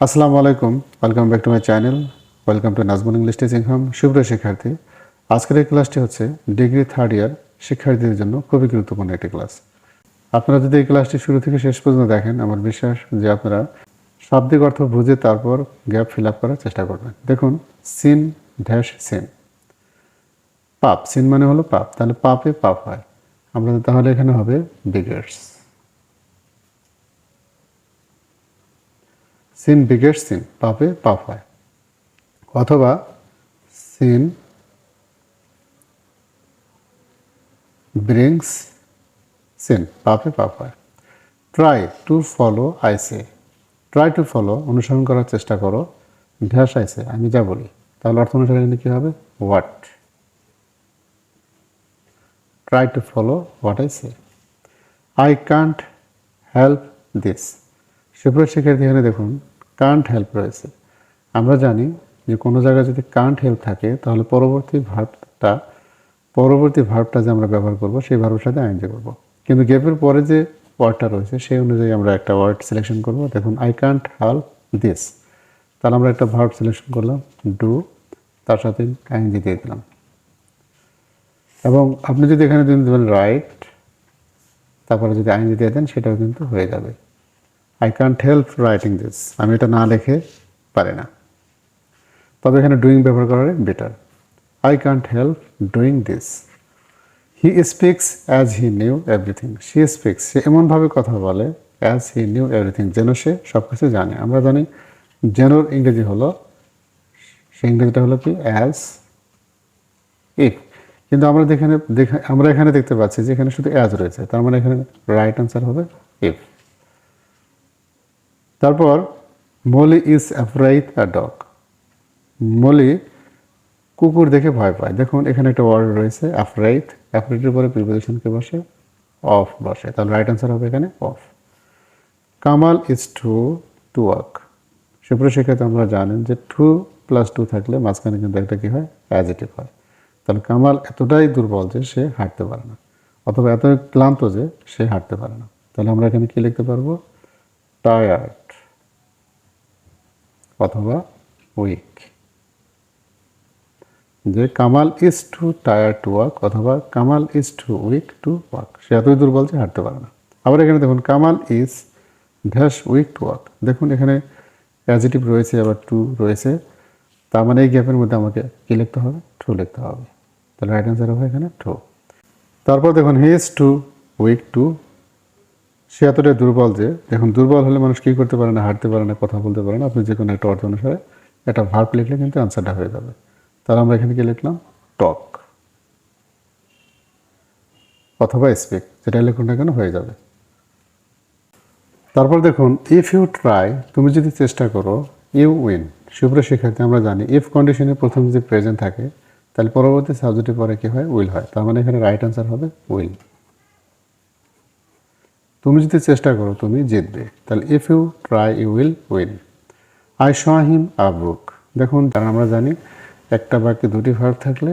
আসসালামু আলাইকুম, welcome back to my channel. Welcome to Nazmul English teaching home. সুপ্রিয় শিক্ষার্থী, আজকের এই ক্লাসটি হচ্ছে ডিগ্রি থার্ড ইয়ার শিক্ষার্থীদের জন্য খুবই গুরুত্বপূর্ণ একটি ক্লাস। আপনারা যদি এই ক্লাসটি শুরু থেকে শেষ পর্যন্ত দেখেন, আমার বিশ্বাস যে আপনারা শাব্দিক অর্থ বুঝে তারপর গ্যাপ ফিল আপ করার চেষ্টা করবেন। দেখুন, সিন ড্যাশ সিন, পাপ। সিন মানে হলো পাপ, তাহলে পাপে পাপ হয়। আমরা তাহলে এখানে হবে বিগার্স। সিন বিগেটস সিন, পাপে পাপ হয়। অথবা সিন ব্রিংস সিন, পাপে পাপ হয়। Try to follow I say, try to follow অনুসরণ করার চেষ্টা করো, ড্যাশ আই সে আমি যা বলি। তাহলে অর্থ অনুসারে এখানে কী হবে? What. Try to follow what I say. I can't help this. সুপ্রিয় শিক্ষার্থী, এখানে দেখুন কান্ট হেল্প রয়েছে। আমরা জানি যে কোনো জায়গায় যদি কান্ট হেল্প থাকে তাহলে পরবর্তী ভার্বটা যে আমরা ব্যবহার করব সেই ভার্বের সাথে আইএনজি করব। কিন্তু গেপের পরে যে ওয়ার্ডটা রয়েছে সেই অনুযায়ী আমরা একটা ওয়ার্ড সিলেকশন করব। দেখুন, আই কান্ট হেল্প দিস, তাহলে আমরা একটা ভার্ব সিলেকশন করলাম ডু, তার সাথে আইএনজি দিয়ে দিলাম। এবং আপনি যদি এখানে দেবেন রাইট, তারপরে যদি আইএনজি দিয়ে দেন সেটাও কিন্তু হয়ে যাবে। I can't help writing this, আমি এটা না লিখে পারি না। তবে এখানে ডুইং ব্যবহার করার better. I can't help doing this. He speaks as he knew everything. She speaks, সে এমনভাবে কথা বলে, অ্যাজ হি নিউ এভরিথিং, যেন সে সব কিছু জানে। আমরা জানি যেনর ইংরেজি হলো, সেই ইংরেজিটা হলো কি? As if. কিন্তু আমরা এখানে দেখতে পাচ্ছি যে এখানে শুধু অ্যাজ রয়েছে, তার মানে এখানে রাইট আনসার হবে ইফ। তারপর Molly is afraid a dog. Molly কুকুর দেখে ভয় পায়। দেখুন এখানে একটা ওয়ার্ড রয়েছে অ্যাফ্রাইড, অ্যাফ্রাইডের পরে প্রিপোজিশনকে বসে অফ বসে, তাহলে রাইট আনসার হবে এখানে of. Kamal is to to walk. সুপ্রিয় শিক্ষার্থী, আমরা জানেন যে টু প্লাস টু থাকলে মাঝখানে কিন্তু একটা কী হয়? অ্যাডজেক্টিভ হয়। তাহলে কামাল এতটাই দুর্বল যে সে হাঁটতে পারে না, অথবা এত ক্লান্ত যে সে হাঁটতে পারে না। তাহলে আমরা এখানে কী লিখতে পারবো? টায়ার্ড অথবা উইক। যে Kamal is too tired to walk, অথবা Kamal is too weak to walk, সে এতই দুর্বল যে হাঁটতে পারে না। আবার এখানে দেখুন Kamal is dash weak to walk. দেখুন এখানে অ্যাডজেক্টিভ রয়েছে, আবার টু রয়েছে, তার মানে এই গ্যাপের মধ্যে আমাকে কী লিখতে হবে? ট্রু লিখতে হবে। তাহলে রাইট অ্যান্সার হবে এখানে ট্রু। তারপর দেখুন he is too weak to, সে এতটাই দুর্বল যে, দেখুন দুর্বল হলে মানুষ কী করতে পারে না? হাঁটতে পারে না, কথা বলতে পারে না। আপনি যে কোনো একটা অর্থ অনুসারে একটা ভার্ব লিখলে কিন্তু অ্যান্সারটা হয়ে যাবে। তাহলে আমরা এখানে কী লিখলাম? টক অথবা স্পিক, যেটা লিখুন না কেন হয়ে যাবে। তারপর দেখুন ইফ ইউ ট্রাই, তুমি যদি চেষ্টা করো, ইউ উইন। সুপ্রিয় শিক্ষার্থী, আমরা জানি ইফ কন্ডিশনে প্রথম যদি প্রেজেন্ট থাকে তাহলে পরবর্তী সাবজেক্টের পরে কী হয়? উইল হয়। তার মানে এখানে রাইট আনসার হবে উইল। তুমি যদি চেষ্টা করো তুমি জিতবে, তাহলে if you try you will win. I show him a book. দেখুন, কারণ আমরা জানি একটা বাক্যে দুটি ভার্ব থাকলে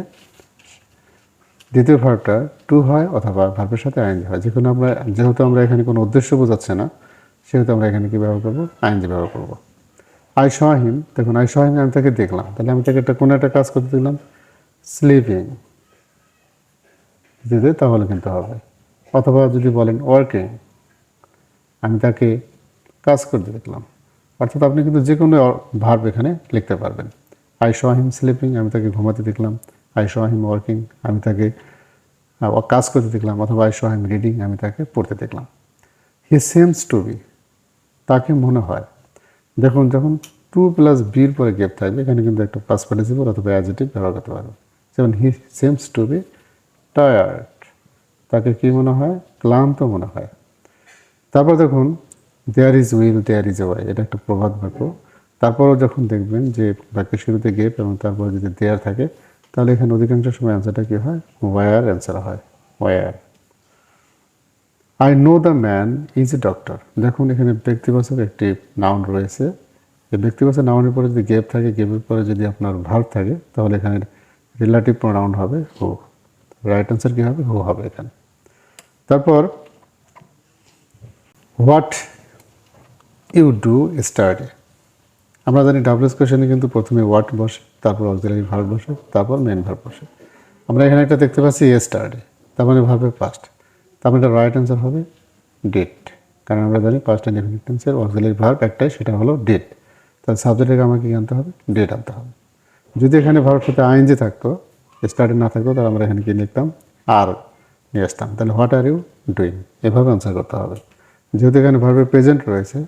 দ্বিতীয় ভার্বটা টু হয় অথবা ভার্বের সাথে আইএনজি হয়। যেহেতু আমরা এখানে কোনো উদ্দেশ্য বোঝাচ্ছে না, সেহেতু আমরা এখানে কী ব্যবহার করবো? আইএনজি ব্যবহার করবো। আই শ হিম, দেখুন আই শ হিম আমি তাকে দেখলাম, তাহলে আমি তাকে কোনো একটা কাজ করতে দেখলাম, স্লিপিং যদি তাহলে কিন্তু হবে। অথবা যদি বলেন ওয়ার্কিং, আমি তাকে কাজ করতে দেখলাম। অর্থাৎ আপনি কিন্তু যে কোনো ভার্ব এখানে লিখতে পারবেন। আই শ হিম স্লিপিং, আমি তাকে ঘুমাতে দেখলাম। আই শ হিম ওয়ার্কিং, আমি তাকে কাজ করতে দেখলাম। অথবা আই শ হিম রিডিং, আমি তাকে পড়তে দেখলাম। হি সিমস টু বি, তাকে মনে হয়। দেখুন যখন টু প্লাস বির পরে গ্যাপ থাকবে এখানে কিন্তু একটা পাস্ট পার্টিসিপল অথবা অ্যাডজেক্টিভ ব্যবহার করতে পারবে। যেমন he seems to be tired, তাকে কী মনে হয়? ক্লান্ত মনে হয়। তারপর দেখুন there is will there is a way, এটা একটা প্রবাদ বাক্য। তারপরও যখন দেখবেন যে বাক্যের শুরুতে গেপ এবং তারপরে যদি দেয়ার থাকে তাহলে এখানে অধিকাংশ সময় অ্যান্সারটা কী হয়? ওয়ার অ্যান্সার হয়, ওয়ার। I know the man is a doctor. দেখুন এখানে ব্যক্তিবাচক একটি নাউন রয়েছে। এই ব্যক্তিবাচক নাউনের পরে যদি গেপ থাকে, গেপের পরে যদি আপনার ভার্ব থাকে তাহলে এখানে রিলেটিভ প্রোনাউন হবে হু। রাইট অ্যান্সার কী হবে? হু হবে এখানে। তারপর হোয়াট ইউ ডু স্টাডি। আমরা জানি ডাব্লিউএস কোয়েশনে কিন্তু প্রথমে ওয়াট বসে, তারপর অক্সিলারি ভার্ব বসে, তারপর মেন ভার্ব বসে। আমরা এখানে একটা দেখতে পাচ্ছি ইয়েস্টারডে, তার মানে ভার্বের পাস্ট, তার মানে রাইট অ্যান্সার হবে ডেট। কারণ আমরা জানি পাস্ট ইনডেফিনিট টেন্সের অক্সিলারি ভার্ব একটাই, সেটা হলো ডেট। তাহলে সাবজেক্টকে আমাকে কি আনতে হবে? ডেট আনতে হবে। যদি এখানে ভার্বের সাথে আইএনজি থাকতো, স্টার্টে না থাকতো, তাহলে আমরা এখানে কি লিখতাম? আর নিয়ে আসতাম। তাহলে হোয়াট আর ইউ ডুইং, এভাবে আনসার করতে হবে। যেহেতু এখানে ভার্বের প্রেজেন্ট রয়েছে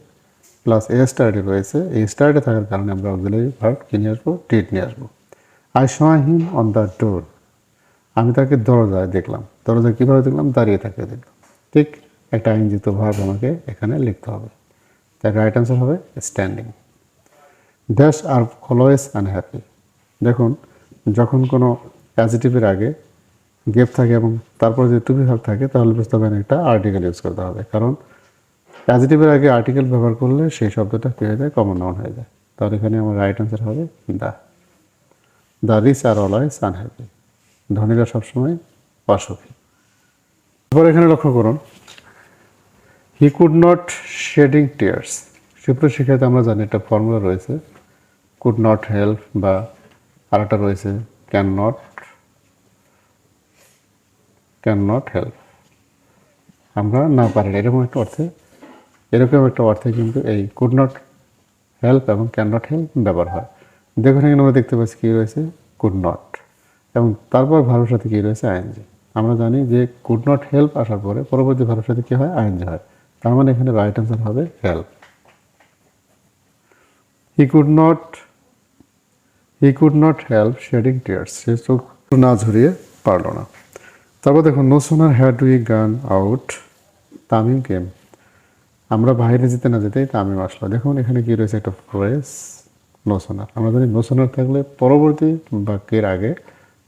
প্লাস এ স্টার্টে রয়েছে, এই স্টার্টে থাকার কারণে আমরা অক্সিলারি ভার্ব কি নিয়ে আসবো? ডেট নিয়ে আসবো। I show him on the door, আমি তাকে দরজায় দেখলাম। দরজায় কীভাবে দেখলাম? দাঁড়িয়ে থাকে দেখলাম। ঠিক একটা আইনজিত ভার্ব আমাকে এখানে লিখতে হবে। তাই রাইট অ্যান্সার হবে স্ট্যান্ডিং। ড্যাশ আর অলওয়েজ আনহ্যাপি, দেখুন যখন কোনো অ্যাডজেক্টিভের আগে গেপ থাকে এবং তারপর যদি টু বি ভার্ব থাকে, তাহলে বুঝতে হবে একটা আর্টিকেল ইউজ করতে হবে। কারণ অ্যাডজেক্টিভের আগে আর্টিকেল ব্যবহার করলে সেই শব্দটা কী হয়ে যায়? কমন নাউন হয়ে যায়। তাহলে এখানে আমার রাইট অ্যান্সার হবে the rich are always unhappy, ধনীরা সবসময় অসুখী। এরপর এখানে লক্ষ্য করুন, he could not shedding tears. সুপ্রিয় শিক্ষার্থী, আমরা জানি একটা ফর্মুলা রয়েছে, কুড নট হেল্প, বা আরেকটা রয়েছে ক্যান নট হেল্প, আমরা না পারি না, এরকম একটা অর্থে কিন্তু এই কুড নট হেল্প এবং ক্যান নট হেল্প ব্যবহার হয়। দেখুন এখানে আমরা দেখতে পাচ্ছি কী রয়েছে? কুড নট, এবং তারপর ভার্বের সাথে কী রয়েছে? আইএনজি। আমরা জানি যে কুড নট হেল্প আসার পরে পরবর্তী ভার্বের সাথে কী হয়? আইএনজি হয়। তার মানে এখানে রাইট অ্যান্সার হবে help. He could not help shedding tears, সে চোখ না ঝরিয়ে পারল না। তারপর দেখুন, no sooner had we gone out than him came, আমরা বাইরে যেতে না যেতেই তামিম আসলো। দেখুন এখানে কি রয়েছে? একটা ফ্রেজ নো সোনার। আমরা জানি নো সোনার থাকলে পরবর্তী বাক্যের আগে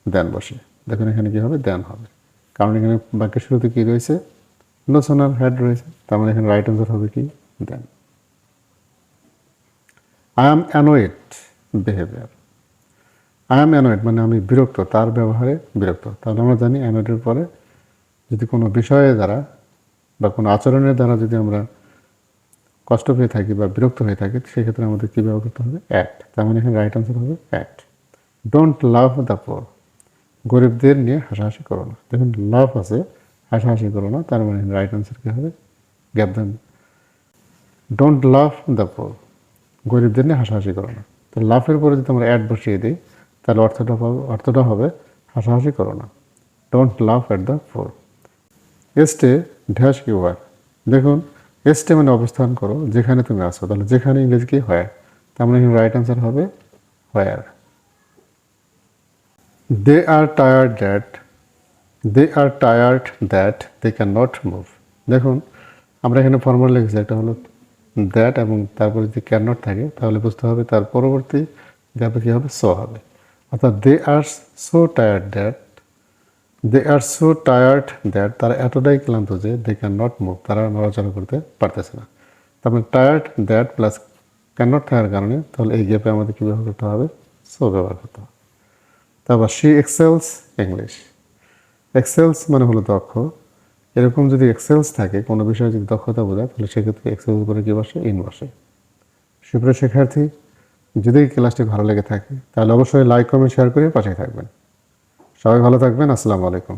দেন বসে। দেখুন এখানে কি হবে? দেন হবে, কারণ এখানে বাক্যের শুরুতে কি রয়েছে? নো সোনার হ্যাড রয়েছে। তার মানে এখানে রাইট অ্যান্সার হবে কি? Then. I am annoyed behaviour, I am annoyed মানে আমি বিরক্ত, তার ব্যবহারে বিরক্ত। তাহলে আমরা জানি অ্যানোয়েডের পরে যদি কোনো বিষয়ের দ্বারা বা কোনো আচরণের দ্বারা যদি আমরা কষ্ট পেয়ে থাকি বা বিরক্ত হয়ে থাকি, সেক্ষেত্রে আমাদের কী ব্যবহার করতে হবে? অ্যাক্ট। তার মানে এখানে রাইট আনসার হবে act. Don't love the poor, গরিবদের নিয়ে হাসাহাসি করো না। দেখুন লাভ আছে, হাসাহাসি করো না, তার মানে রাইট আনসার কী হবে? গ্যাপ দেন। ডোন্ট লাভ দ্য পোর, গরিবদের নিয়ে হাসাহাসি করো না। তো লাভের পরে যদি আমরা অ্যাড বসিয়ে দিই, তাহলে অর্থটা হবে হাসাহাসি করো না। Don't love at the poor. এস্টে ড্যাশ ইউ আর, দেখুন এস্টে মানে অবস্থান করো, যেখানে তুমি আসো। তাহলে যেখানে ইংরেজি কি? হোয়ার। তার মানে রাইট অ্যান্সার হবে where. They are tired that they can not move. দেখুন আমরা এখানে ফর্মুলা লিখেছি, একটা হলো দ্যাট এবং তারপরে যদি ক্যান নট থাকে, তাহলে বুঝতে হবে তার পরবর্তী গ্যাপে কী হবে? সো হবে। অর্থাৎ দে আর সো টায়ার্ড দ্যাট তারা এতটাই ক্লান্ত যে দে ক্যান নট মুভ, তারা নড়াচড়া করতে পারতেছে না। তারপরে tired that plus can not থাকার কারণে তাহলে এই গ্যাপে আমাদের কী ব্যবহার করতে হবে? সো ব্যবহার করতে হবে। তারপর শি এক্সেলস ইংলিশ, এক্সেলস মানে হলো দক্ষ। এরকম যদি এক্সেলস থাকে, কোনো বিষয়ে যদি দক্ষতা বোঝায়, তাহলে সেক্ষেত্রে এক্সেলস উপরে কী বসে? ইন বসে। সুপ্রিয় শিক্ষার্থী, যদি ক্লাসটি ভালো লেগে থাকে তাহলে অবশ্যই লাইক, কমেন্ট, শেয়ার করে পাশে থাকবেন। সবাই ভালো থাকবেন। আসসালামু আলাইকুম।